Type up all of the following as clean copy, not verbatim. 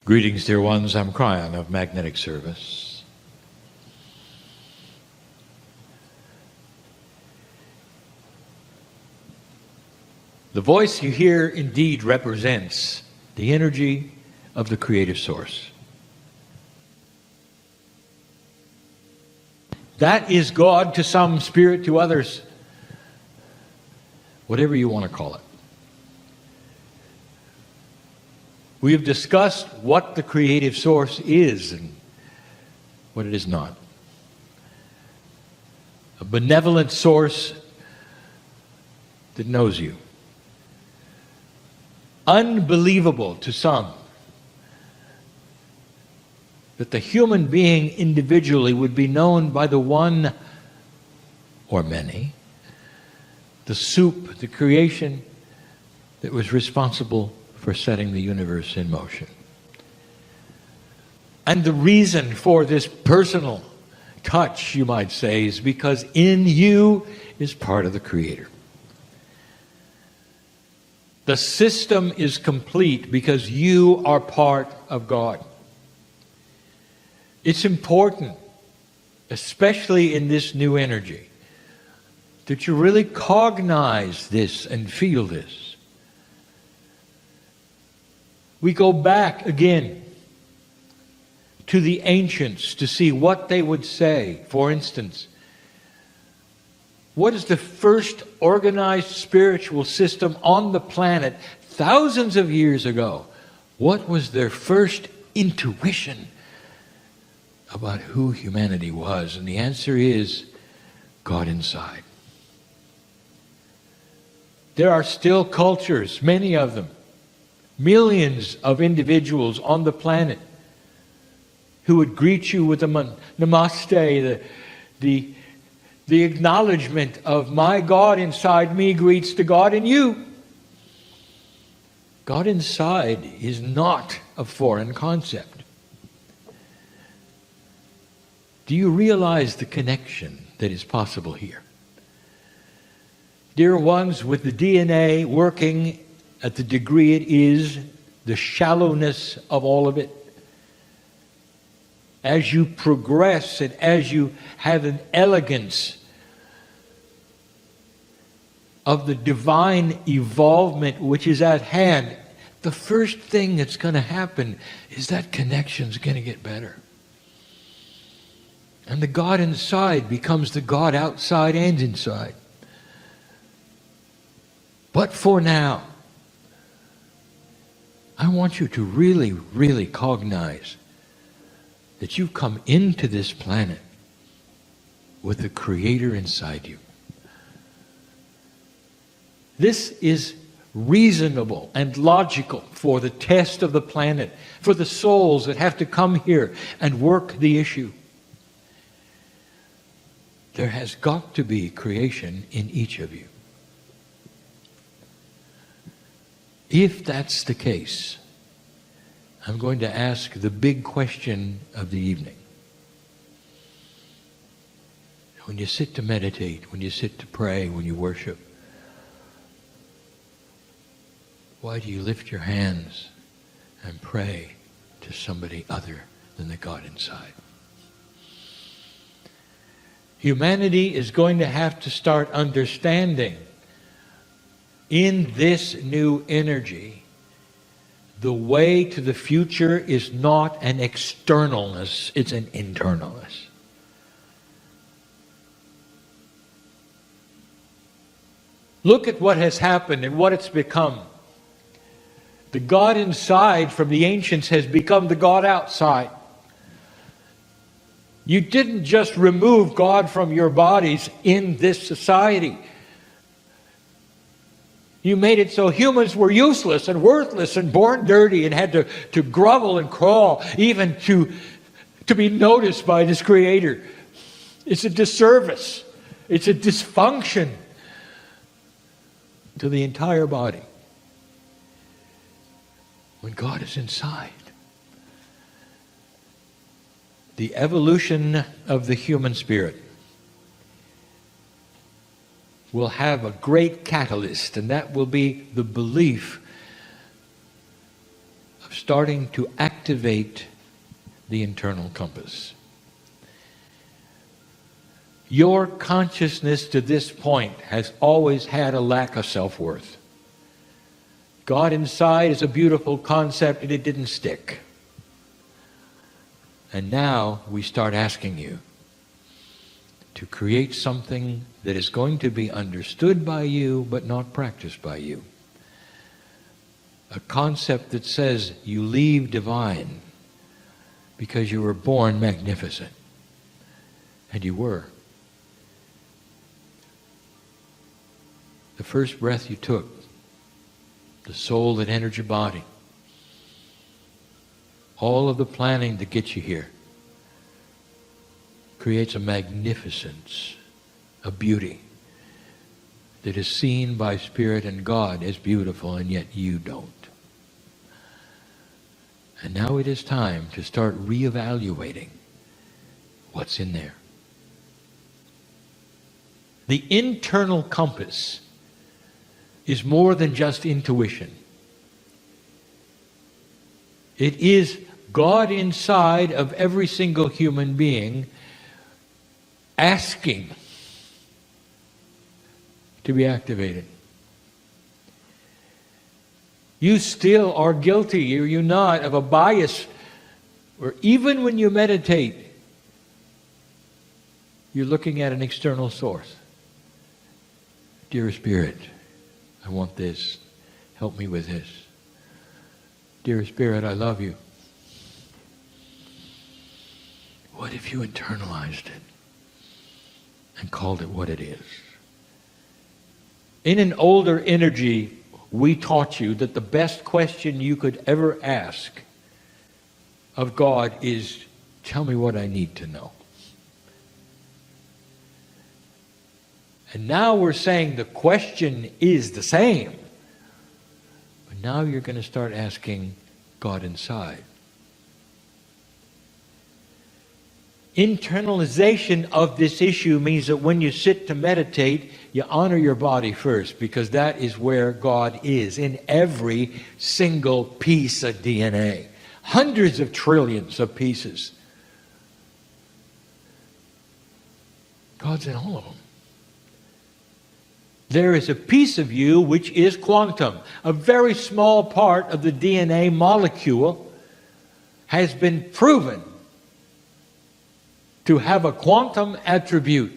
Greetings, dear ones. I'm Kryon of Magnetic Service. The voice you hear indeed represents the energy of the creative source. That is God to some, spirit to others, whatever you want to call it. We have discussed what the creative source is and what it is not. A benevolent source that knows you. Unbelievable to some that the human being individually would be known by the one or many, the soup, the creation that was responsible for setting the universe in motion. And the reason for this personal touch, you might say, is because in you is part of the Creator. The system is complete because you are part of God. It's important, especially in this new energy, that you really cognize this and feel this. We go back again to the ancients to see what they would say. For instance, what is the first organized spiritual system on the planet thousands of years ago? What was their first intuition about who humanity was? And the answer is God inside. There are still cultures, many of them, millions of individuals on the planet who would greet you with a namaste, the acknowledgement of my God inside me greets the God in you. God inside is not a foreign concept. Do you realize the connection that is possible here? Dear ones, with the DNA working at the degree it is, the shallowness of all of it, as you progress and as you have an elegance of the divine evolvement which is at hand, the first thing that's going to happen is that connection's going to get better. And the God inside becomes the God outside and inside. But for now, I want you to really, really cognize that you've come into this planet with the Creator inside you. This is reasonable and logical for the test of the planet, for the souls that have to come here and work the issue. There has got to be creation in each of you. If that's the case, I'm going to ask the big question of the evening. When you sit to meditate, when you sit to pray, when you worship, why do you lift your hands and pray to somebody other than the God inside? Humanity is going to have to start understanding in this new energy, the way to the future is not an externalness, it's an internalness. Look at what has happened and what it's become. The God inside from the ancients has become the God outside. You didn't just remove God from your bodies in this society. You made it so humans were useless and worthless and born dirty and had to grovel and crawl even to be noticed by this Creator. It's a disservice. It's a dysfunction to the entire body. When God is inside, the evolution of the human spirit will have a great catalyst, and that will be the belief of starting to activate the internal compass. Your consciousness to this point has always had a lack of self-worth. God inside is a beautiful concept and it didn't stick. And now we start asking you to create something that is going to be understood by you but not practiced by you. A concept that says you leave divine because you were born magnificent. And you were. The first breath you took, the soul that entered your body, all of the planning to get you here creates a magnificence, a beauty that is seen by Spirit and God as beautiful, and yet you don't. And now it is time to start reevaluating what's in there. The internal compass is more than just intuition. It is God inside of every single human being asking to be activated. You still are guilty, are you not, of a bias where even when you meditate, you're looking at an external source. Dear Spirit, I want this. Help me with this. Dear Spirit, I love you. What if you internalized it and called it what it is? In an older energy, we taught you that the best question you could ever ask of God is, tell me what I need to know. And now we're saying the question is the same. But now you're going to start asking God inside. Internalization of this issue means that when you sit to meditate, you honor your body first, because that is where God is in every single piece of DNA. Hundreds of trillions of pieces. God's in all of them. There is a piece of you which is quantum. A very small part of the DNA molecule has been proven to have a quantum attribute.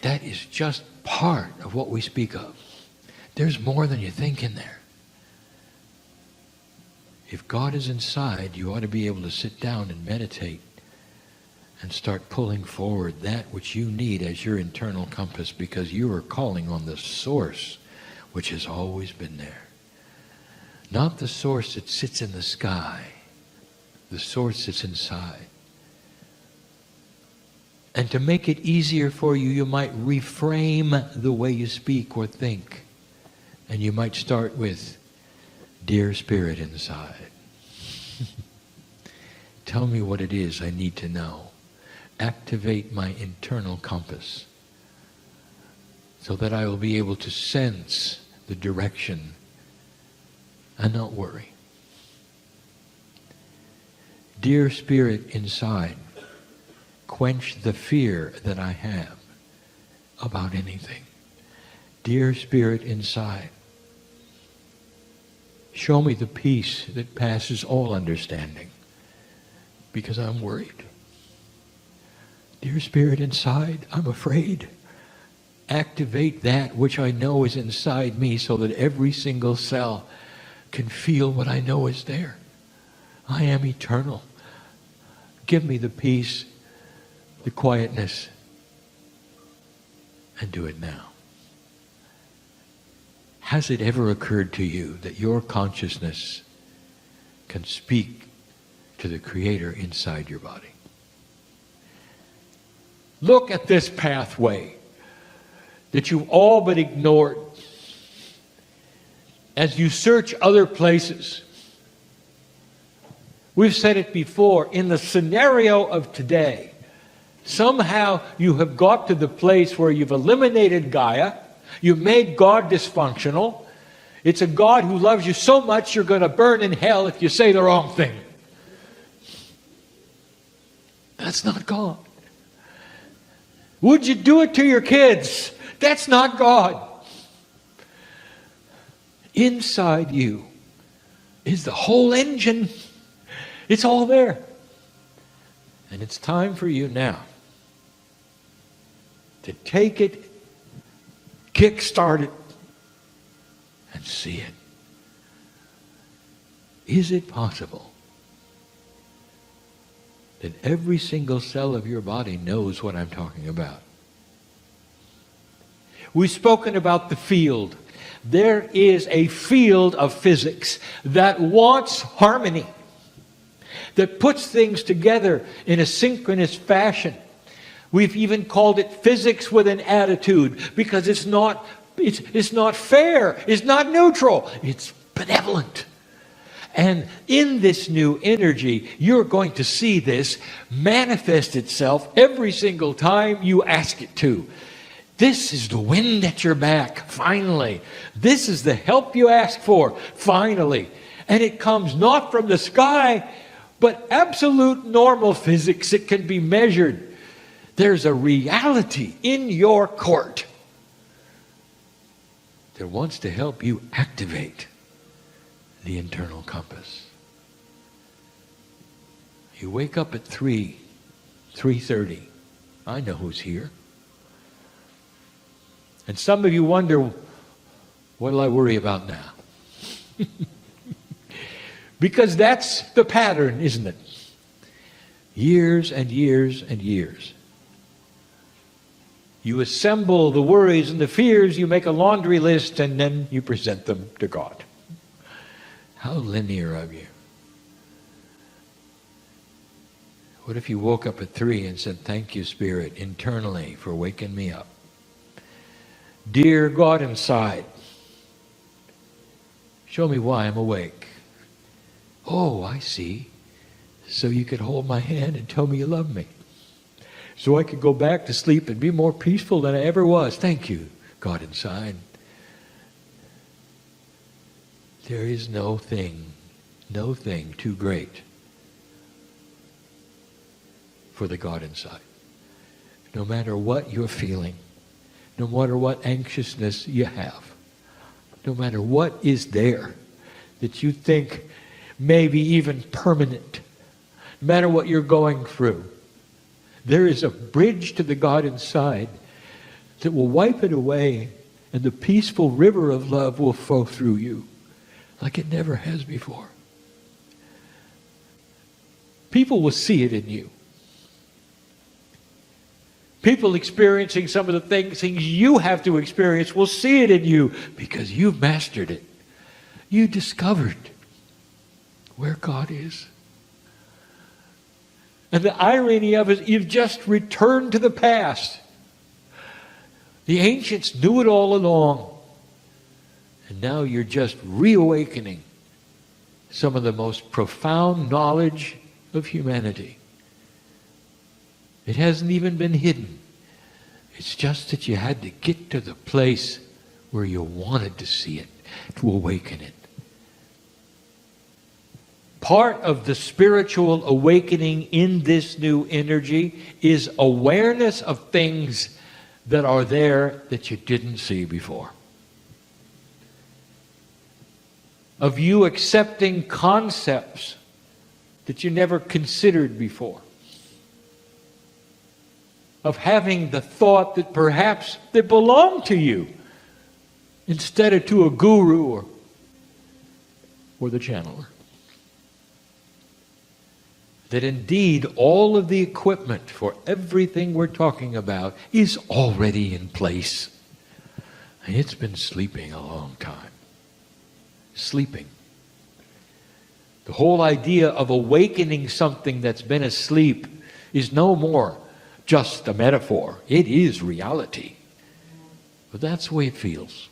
That is just part of what we speak of. There's more than you think in there. If God is inside, you ought to be able to sit down and meditate and start pulling forward that which you need as your internal compass, because you are calling on the source which has always been there. Not the source that sits in the sky, the source that's inside. And to make it easier for you, you might reframe the way you speak or think. And you might start with, Dear Spirit inside, tell me what it is I need to know. Activate my internal compass so that I will be able to sense the direction and not worry. Dear Spirit inside, quench the fear that I have about anything. Dear Spirit inside, show me the peace that passes all understanding, because I'm worried. Dear Spirit inside, I'm afraid. Activate that which I know is inside me so that every single cell can feel what I know is there. I am eternal. Give me the peace, the quietness, and do it now. Has it ever occurred to you that your consciousness can speak to the Creator inside your body? Look at this pathway that you've all but ignored. As you search other places, we've said it before, in the scenario of today, somehow you have got to the place where you've eliminated Gaia, you've made God dysfunctional, It's a God who loves you so much you're going to burn in hell if you say the wrong thing. That's not God. Would you do it to your kids? That's not God. Inside you is the whole engine. It's all there. And it's time for you now to take it, kickstart it, and see it. Is it possible that every single cell of your body knows what I'm talking about? We've spoken about the field. There is a field of physics that wants harmony, that puts things together in a synchronous fashion. We've even called it physics with an attitude, because it's not fair, it's not neutral, it's benevolent. And in this new energy, you're going to see this manifest itself every single time you ask it to. This is the wind at your back, finally. This is the help you ask for, finally. And it comes not from the sky, but absolute normal physics. It can be measured. There's a reality in your court that wants to help you activate the internal compass. You wake up at 3:30. I know who's here. And some of you wonder, what will I worry about now? Because that's the pattern, isn't it? Years and years and years. You assemble the worries and the fears, you make a laundry list, and then you present them to God. How linear of you. What if you woke up at 3 and said, thank you, Spirit, internally for waking me up. Dear God inside, show me why I'm awake. Oh, I see. So you could hold my hand and tell me you love me. So I could go back to sleep and be more peaceful than I ever was. Thank you, God inside. There is no thing too great for the God inside. No matter what you're feeling, no matter what anxiousness you have, no matter what is there that you think may be even permanent, no matter what you're going through, there is a bridge to the God inside that will wipe it away, and the peaceful river of love will flow through you like it never has before. People will see it in you. People experiencing some of the things you have to experience will see it in you because you've mastered it. You discovered where God is. And the irony of it, you've just returned to the past. The ancients knew it all along. And now you're just reawakening some of the most profound knowledge of humanity. It hasn't even been hidden. It's just that you had to get to the place where you wanted to see it, to awaken it. Part of the spiritual awakening in this new energy is awareness of things that are there that you didn't see before. Of you accepting concepts that you never considered before. Of having the thought that perhaps they belong to you instead of to a guru or the channeler. That indeed all of the equipment for everything we're talking about is already in place. And it's been sleeping a long time. Sleeping. The whole idea of awakening something that's been asleep is no more just a metaphor. It is reality. But that's the way it feels.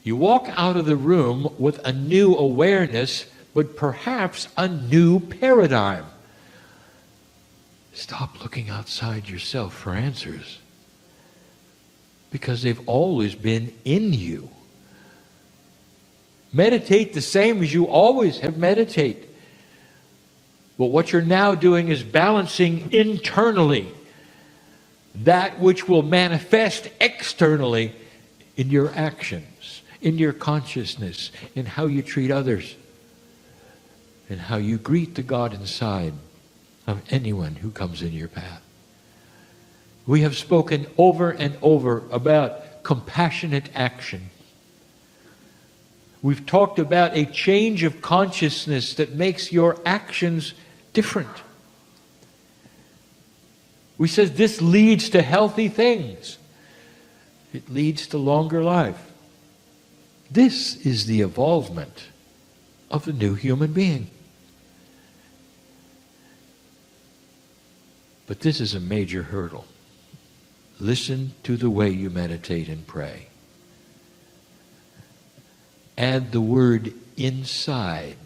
You walk out of the room with a new awareness, but perhaps a new paradigm. Stop looking outside yourself for answers. Because they've always been in you. Meditate the same as you always have meditated. But what you're now doing is balancing internally that which will manifest externally in your actions, in your consciousness, in how you treat others, and how you greet the God inside of anyone who comes in your path. We have spoken over and over about compassionate action. We've talked about a change of consciousness that makes your actions different. We said this leads to healthy things. It leads to longer life. This is the evolvement of the new human being. But this is a major hurdle. Listen to the way you meditate and pray. Add the word inside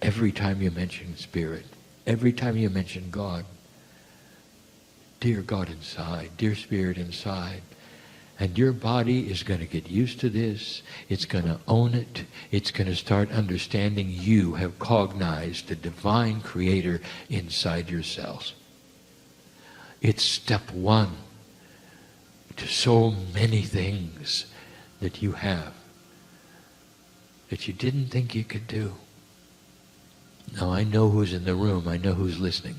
every time you mention Spirit, every time you mention God. Dear God inside, dear Spirit inside. And your body is going to get used to this. It's going to own it. It's going to start understanding you have cognized the divine creator inside yourselves. It's step one to so many things that you have that you didn't think you could do. Now I know who's in the room. I know who's listening.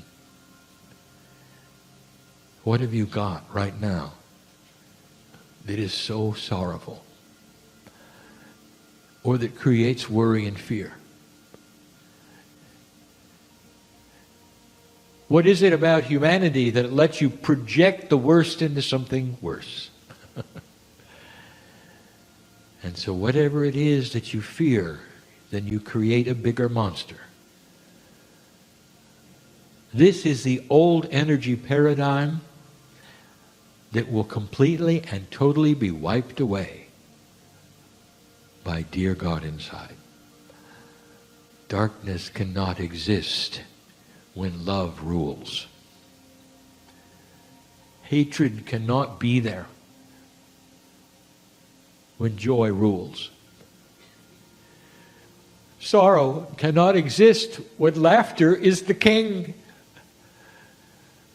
What have you got right now that is so sorrowful, or that creates worry and fear? What is it about humanity that lets you project the worst into something worse? And so whatever it is that you fear, then you create a bigger monster. This is the old energy paradigm that will completely and totally be wiped away by dear God inside. Darkness cannot exist when love rules. Hatred cannot be there when joy rules. Sorrow cannot exist when laughter is the king.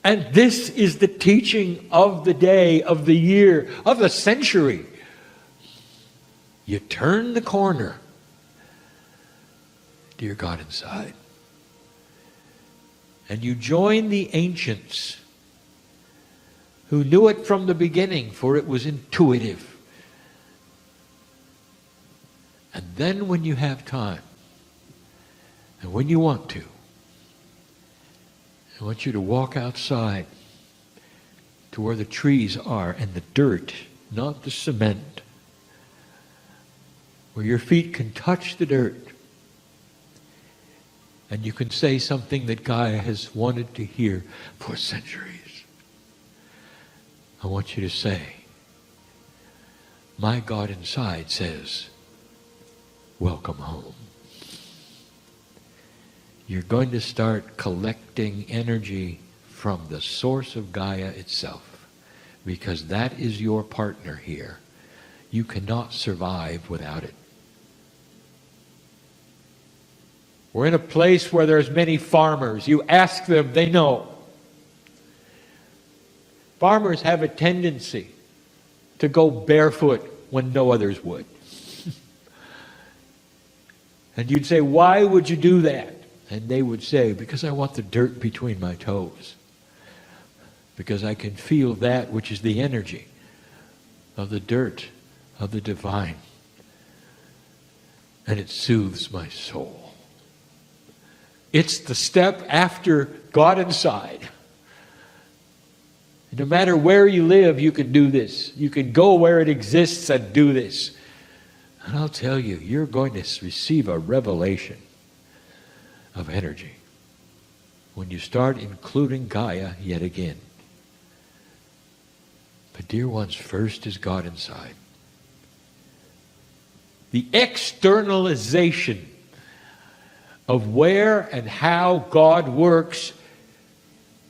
And this is the teaching of the day, of the year, of the century. You turn the corner, dear God inside, and you join the ancients who knew it from the beginning, for it was intuitive. And then when you have time, and when you want to, I want you to walk outside to where the trees are and the dirt, not the cement, where your feet can touch the dirt. And you can say something that Gaia has wanted to hear for centuries. I want you to say, my God inside says, welcome home. You're going to start collecting energy from the source of Gaia itself, because that is your partner here. You cannot survive without it. We're in a place where there's many farmers. You ask them, they know. Farmers have a tendency to go barefoot when no others would. And you'd say, why would you do that? And they would say, because I want the dirt between my toes. Because I can feel that which is the energy of the dirt, of the divine. And it soothes my soul. It's the step after God inside. No matter where you live, you can do this. You can go where it exists and do this. And I'll tell you, you're going to receive a revelation of energy when you start including Gaia yet again. But dear ones, first is God inside. The externalization of where and how God works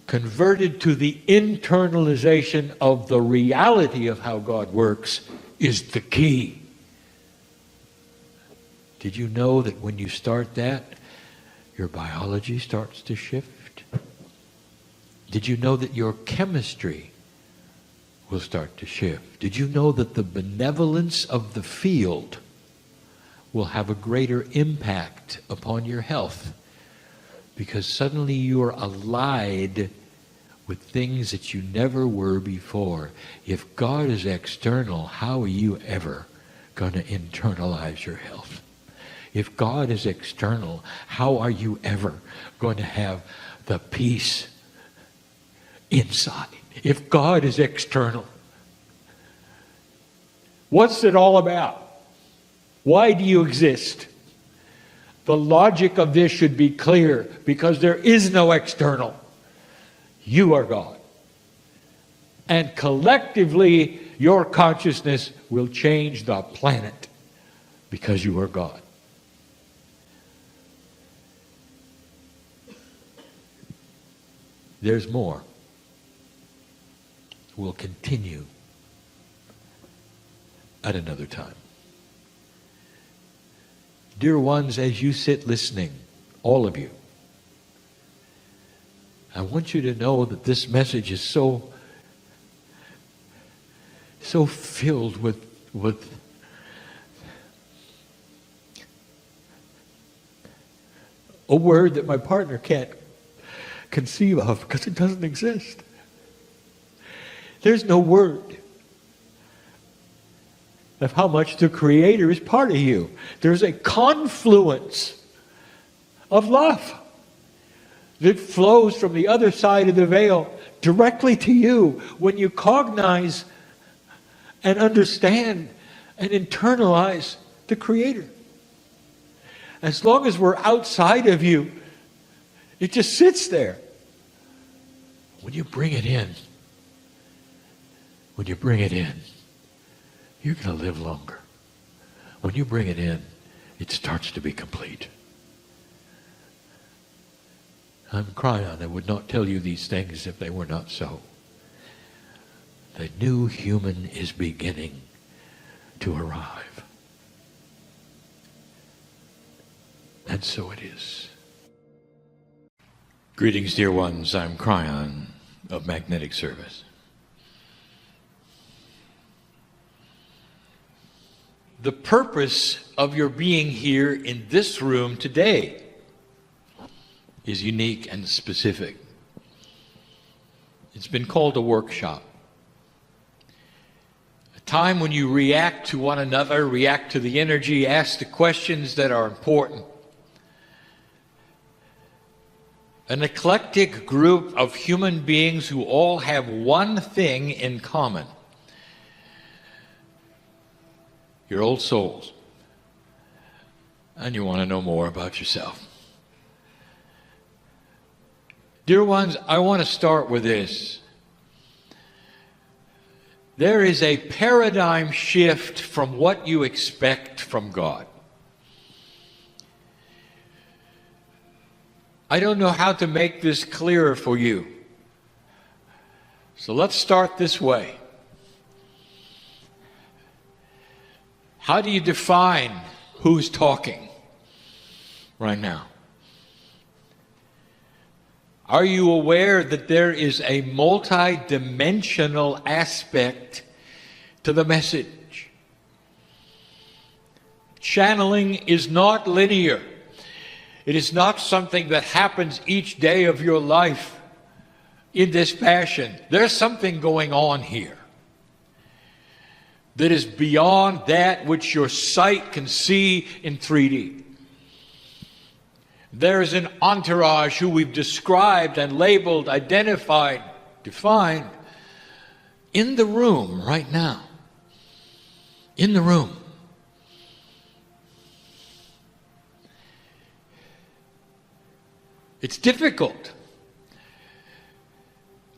converted to the internalization of the reality of how God works, is the key. Did you know that when you start that, your biology starts to shift? Did you know that your chemistry will start to shift? Did you know that the benevolence of the field will have a greater impact upon your health? Because suddenly you are allied with things that you never were before. If God is external, how are you ever going to internalize your health? If God is external, how are you ever going to have the peace inside? If God is external, what's it all about? Why do you exist? The logic of this should be clear, because there is no external. You are God. And collectively, your consciousness will change the planet because you are God. There's more. We'll continue at another time. Dear ones, as you sit listening, all of you, I want you to know that this message is so filled with a word that my partner can't conceive of because it doesn't exist. There's no word of how much the Creator is part of you. There's a confluence of love that flows from the other side of the veil directly to you when you cognize and understand and internalize the Creator. As long as we're outside of you, it just sits there. When you bring it in, you're going to live longer. When you bring it in, it starts to be complete. I'm Kryon. I would not tell you these things if they were not so. The new human is beginning to arrive. And so it is. Greetings, dear ones. I'm Kryon of Magnetic Service. The purpose of your being here in this room today is unique and specific. It's been called a workshop. A time when you react to one another, react to the energy, ask the questions that are important. An eclectic group of human beings who all have one thing in common. Your old souls. And you want to know more about yourself. Dear ones, I want to start with this. There is a paradigm shift from what you expect from God. I don't know how to make this clearer for you. So let's start this way. How do you define who's talking right now? Are you aware that there is a multi-dimensional aspect to the message? Channeling is not linear. It is not something that happens each day of your life in this fashion. There's something going on here that is beyond that which your sight can see in 3D. There is an entourage who we've described and labeled, identified, defined in the room right now. In the room. It's difficult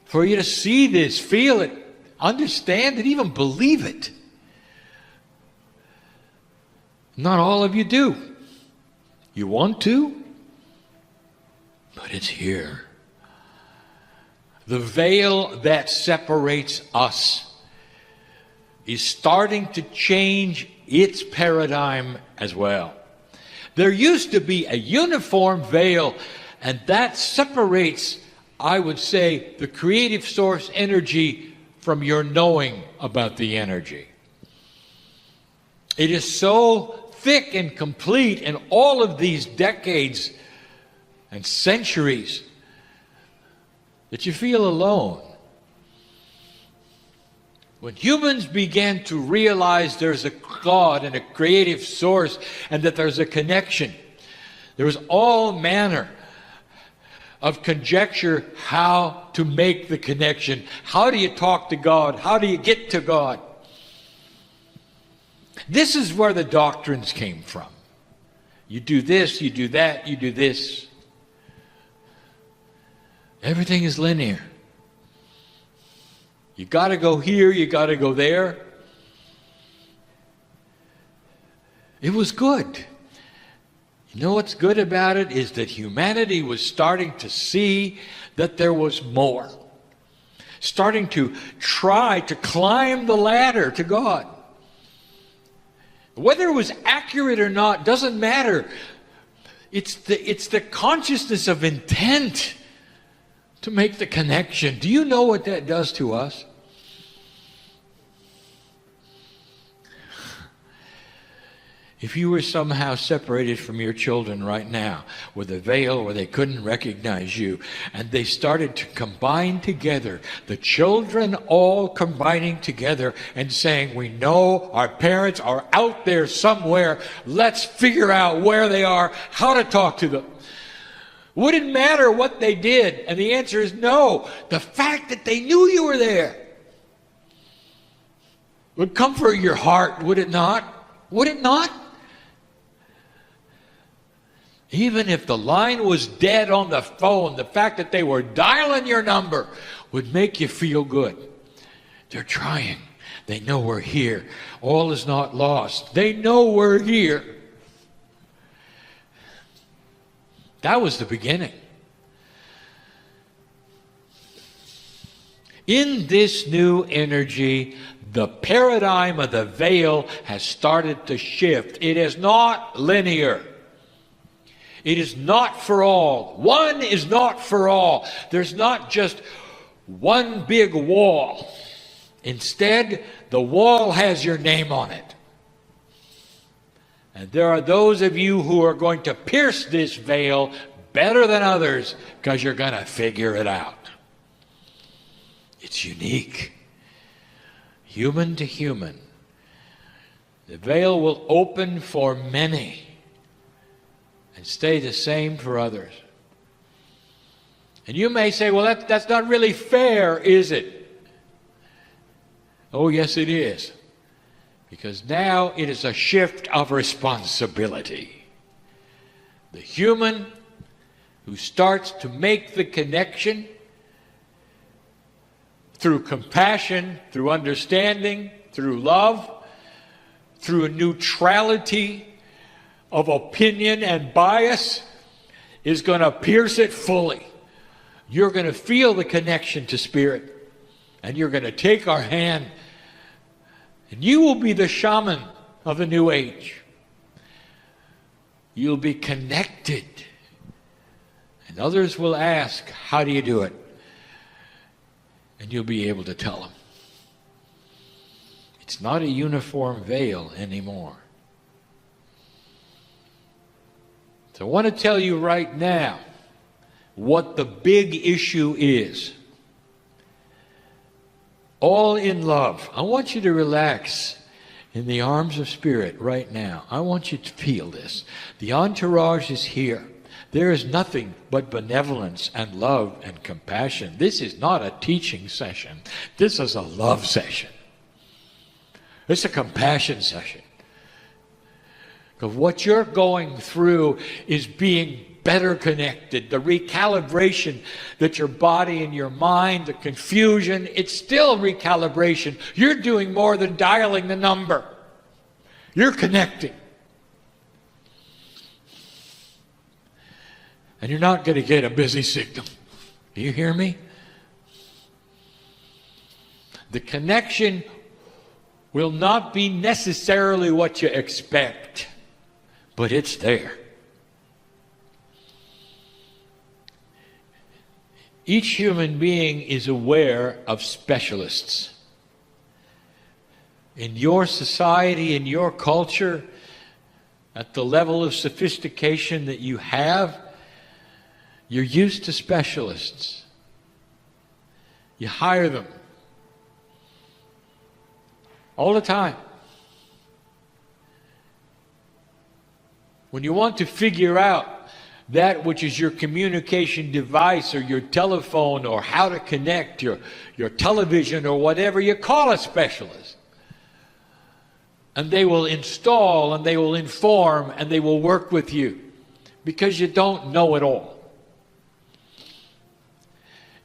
for you to see this, feel it, understand it, even believe it. Not all of you do. You want to, but it's here. The veil that separates us is starting to change its paradigm as well. There used to be a uniform veil, and that separates, I would say, the creative source energy from your knowing about the energy. It is so thick and complete in all of these decades and centuries that you feel alone. When humans began to realize there's a God and a creative source and that there's a connection, there was all manner of conjecture how to make the connection. How do you talk to God? How do you get to God? This is where the doctrines came from. You do this, you do that, you do this. Everything is linear. You got to go here, you got to go there. It was good. You know what's good about it is that humanity was starting to see that there was more. Starting to try to climb the ladder to God. Whether it was accurate or not doesn't matter. It's the consciousness of intent to make the connection. Do you know what that does to us? If you were somehow separated from your children right now with a veil where they couldn't recognize you, and they started to combine together, the children all combining together and saying, we know our parents are out there somewhere, let's figure out where they are, how to talk to them. Wouldn't matter what they did, and the answer is no. The fact that they knew you were there would comfort your heart, would it not? Would it not? Even if the line was dead on the phone, the fact that they were dialing your number would make you feel good. They're trying. They know we're here. All is not lost. They know we're here. That was the beginning. In this new energy, the paradigm of the veil has started to shift. It is not linear. It is not for all. One is not for all. There's not just one big wall. Instead, the wall has your name on it. And there are those of you who are going to pierce this veil better than others because you're going to figure it out. It's unique. Human to human. The veil will open for many and stay the same for others. And you may say, well, that's not really fair, is it? Oh, yes, it is. Because now it is a shift of responsibility. The human who starts to make the connection through compassion, through understanding, through love, through a neutrality of opinion and bias, is going to pierce it fully. You're going to feel the connection to spirit, and you're going to take our hand, and you will be the shaman of the new age. You'll be connected, and others will ask, how do you do it? And you'll be able to tell them. It's not a uniform veil anymore. So I want to tell you right now what the big issue is. All in love. I want you to relax in the arms of spirit right now. I want you to feel this. The entourage is here. There is nothing but benevolence and love and compassion. This is not a teaching session. This is a love session. It's a compassion session. Because what you're going through is being better connected. The recalibration that your body and your mind, the confusion, it's still recalibration. You're doing more than dialing the number. You're connecting. And you're not going to get a busy signal. Do you hear me? The connection will not be necessarily what you expect, but it's there. Each human being is aware of specialists. In your society, in your culture, at the level of sophistication that you have, you're used to specialists. You hire them all the time. When you want to figure out that which is your communication device or your telephone or how to connect your television or whatever, you call a specialist. And they will install and they will inform and they will work with you because you don't know it all.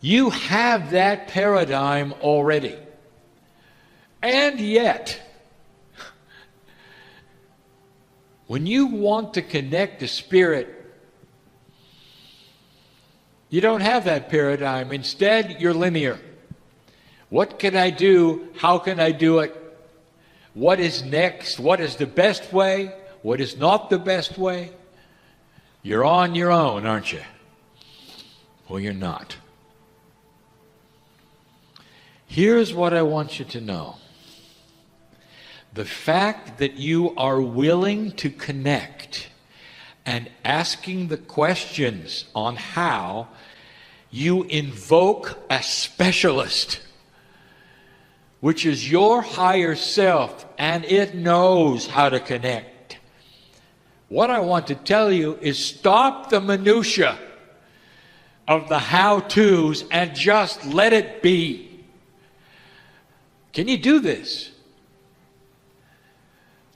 You have that paradigm already. And yet, when you want to connect to spirit, you don't have that paradigm. Instead, you're linear. What can I do? How can I do it? What is next? What is the best way? What is not the best way? You're on your own, aren't you? Well, you're not. Here's what I want you to know. The fact that you are willing to connect and asking the questions on how, you invoke a specialist, which is your higher self, and it knows how to connect. What I want to tell you is stop the minutia of the how-tos and just let it be. Can you do this?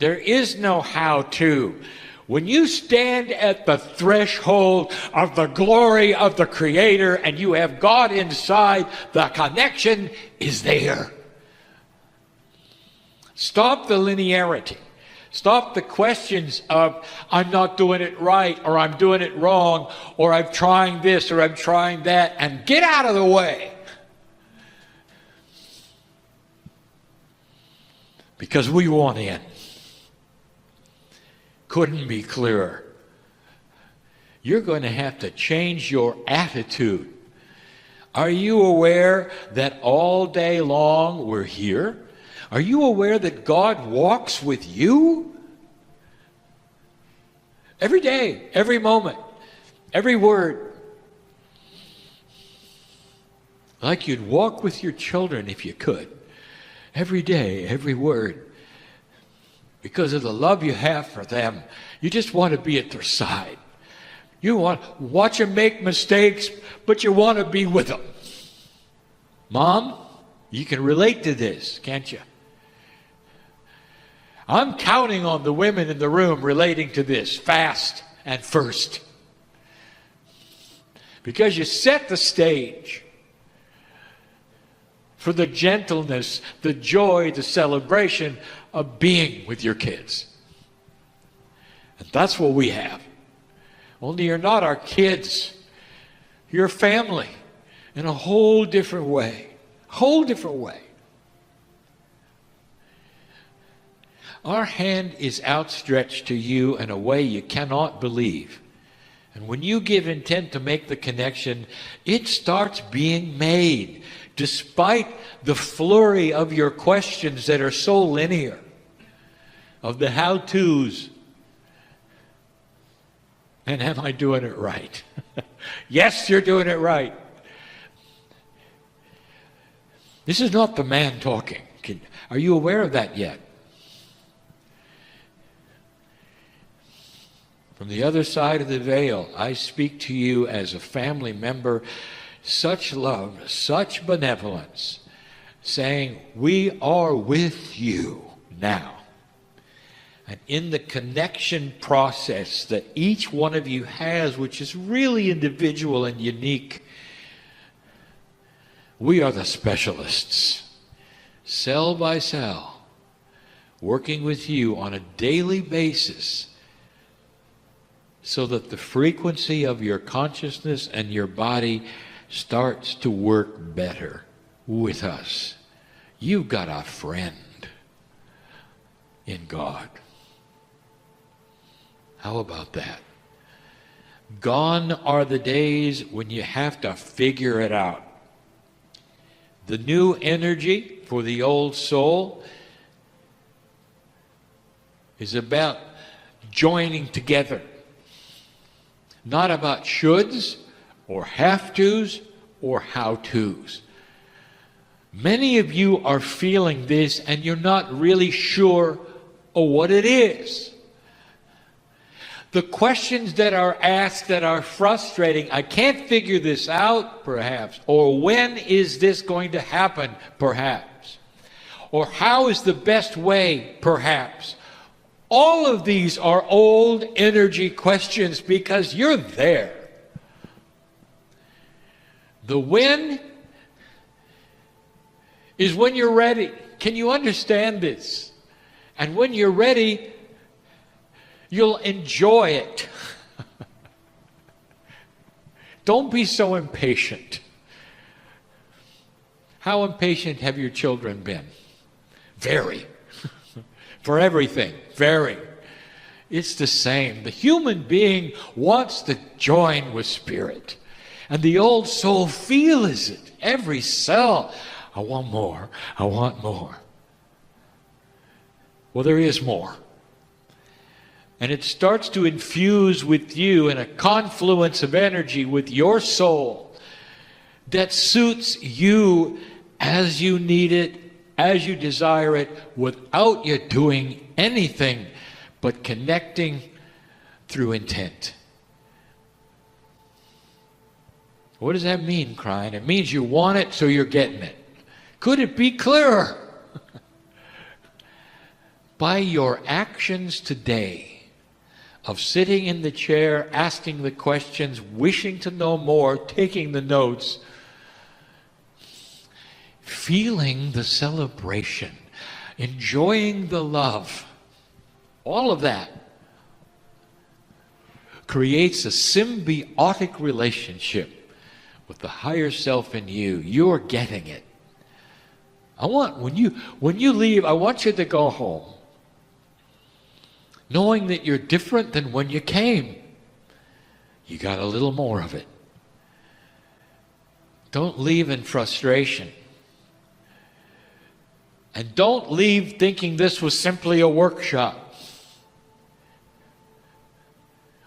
There is no how-to. When you stand at the threshold of the glory of the Creator and you have God inside, the connection is there. Stop the linearity. Stop the questions of, I'm not doing it right, or I'm doing it wrong, or I'm trying this, or I'm trying that, and get out of the way. Because we want in. Couldn't be clearer. You're going to have to change your attitude. Are you aware that all day long we're here? Are you aware that God walks with you? Every day, every moment, every word. Like you'd walk with your children if you could. Every day, every word. Because of the love you have for them, you just want to be at their side. You want to watch them make mistakes, but you want to be with them. Mom, you can relate to this, can't you? I'm counting on the women in the room relating to this fast and first. Because you set the stage for the gentleness, the joy, the celebration of being with your kids. And that's what we have. Only you're not our kids. You're family in a whole different way. Whole different way. Our hand is outstretched to you in a way you cannot believe. And when you give intent to make the connection, it starts being made, despite the flurry of your questions that are so linear, of the how-tos. And am I doing it right? Yes, you're doing it right. This is not the man talking. Are you aware of that yet? From the other side of the veil, I speak to you as a family member, such love, such benevolence, saying, we are with you now. And in the connection process that each one of you has, which is really individual and unique, we are the specialists, cell by cell, working with you on a daily basis, so that the frequency of your consciousness and your body starts to work better with us. you've got a friend in God. How about that? Gone are the days when you have to figure it out. The new energy for the old soul is about joining together. Not about shoulds or have-tos or how-tos. Many of you are feeling this and you're not really sure of what it is. The questions that are asked that are frustrating, I can't figure this out, perhaps. Or when is this going to happen, perhaps. Or how is the best way, perhaps. All of these are old energy questions because you're there. The when is when you're ready. Can you understand this? And when you're ready, you'll enjoy it. Don't be so impatient. How impatient have your children been? Very. For everything. Very. It's the same. The human being wants to join with spirit. And the old soul feels it. Every cell. I want more. I want more. Well, there is more. And it starts to infuse with you in a confluence of energy with your soul that suits you as you need it, as you desire it, without you doing anything but connecting through intent. What does that mean, Kryon? It means you want it, so you're getting it. Could it be clearer? By your actions today, of sitting in the chair, asking the questions, wishing to know more, taking the notes, feeling the celebration, enjoying the love, all of that creates a symbiotic relationship with the higher self in you. You're getting it. When you leave, I want you to go home knowing that you're different than when you came. You got a little more of it. Don't leave in frustration. And don't leave thinking this was simply a workshop.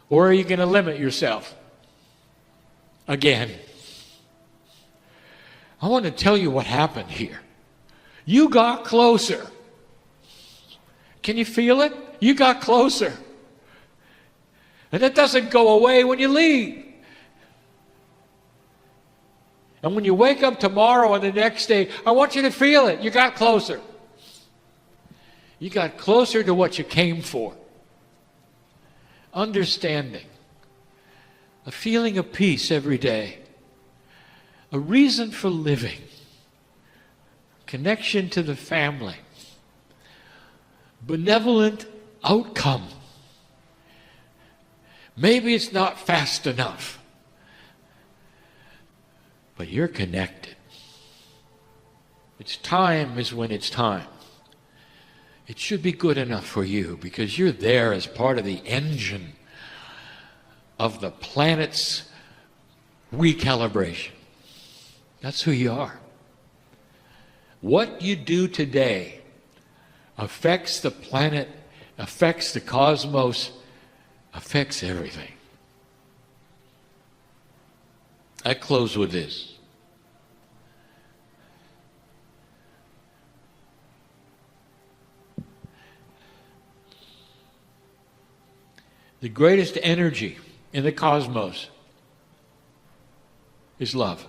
Or are you going to limit yourself? Again. I want to tell you what happened here. You got closer. Can you feel it? You got closer. And it doesn't go away when you leave. And when you wake up tomorrow and the next day, I want you to feel it. You got closer. You got closer to what you came for. Understanding. A feeling of peace every day. A reason for living. Connection to the family. Benevolent outcome. Maybe it's not fast enough, but you're connected. It's time is when it's time. It should be good enough for you because you're there as part of the engine of the planet's recalibration. That's who you are. What you do today affects the planet, affects the cosmos, affects everything. I close with this. The greatest energy in the cosmos is love.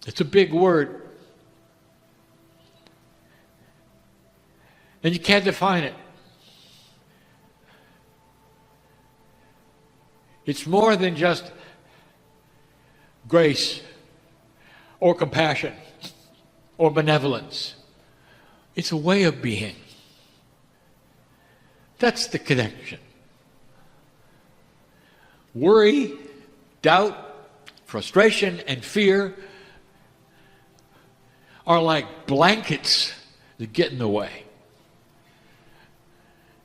It's a big word. And you can't define it. It's more than just grace or compassion or benevolence. It's a way of being. That's the connection. Worry, doubt, frustration, and fear are like blankets that get in the way.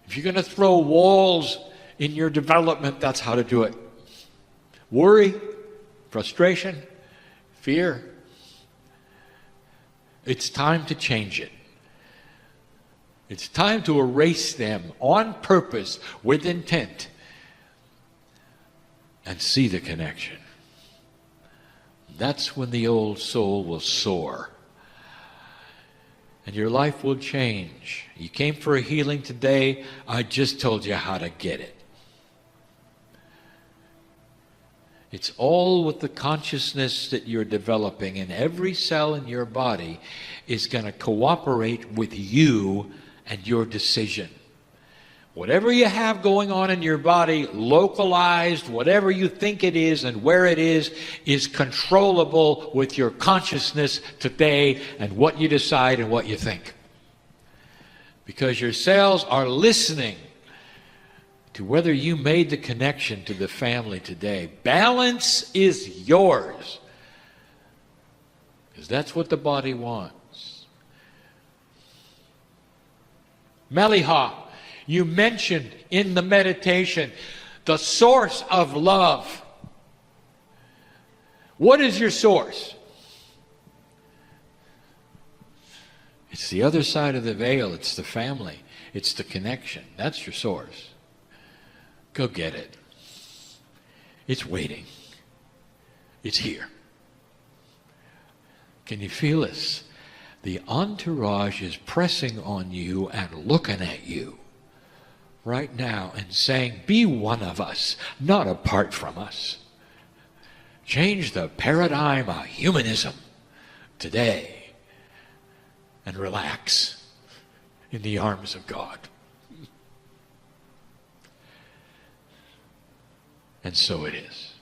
If you're going to throw walls in your development, that's how to do it. Worry, frustration, fear. It's time to change it. It's time to erase them on purpose, with intent, and see the connection. That's when the old soul will soar. And your life will change. You came for a healing today. I just told you how to get it. It's all with the consciousness that you're developing, and every cell in your body is going to cooperate with you and your decision. Whatever you have going on in your body, localized, whatever you think it is and where it is controllable with your consciousness today and what you decide and what you think. Because your cells are listening to whether you made the connection to the family today. Balance is yours. Because that's what the body wants. Meliha, you mentioned in the meditation the source of love. What is your source? It's the other side of the veil. It's the family. It's the connection. That's your source. Go get it. It's waiting. It's here. Can you feel this? The entourage is pressing on you and looking at you right now and saying, be one of us, not apart from us. Change the paradigm of humanism today and relax in the arms of God. And so it is.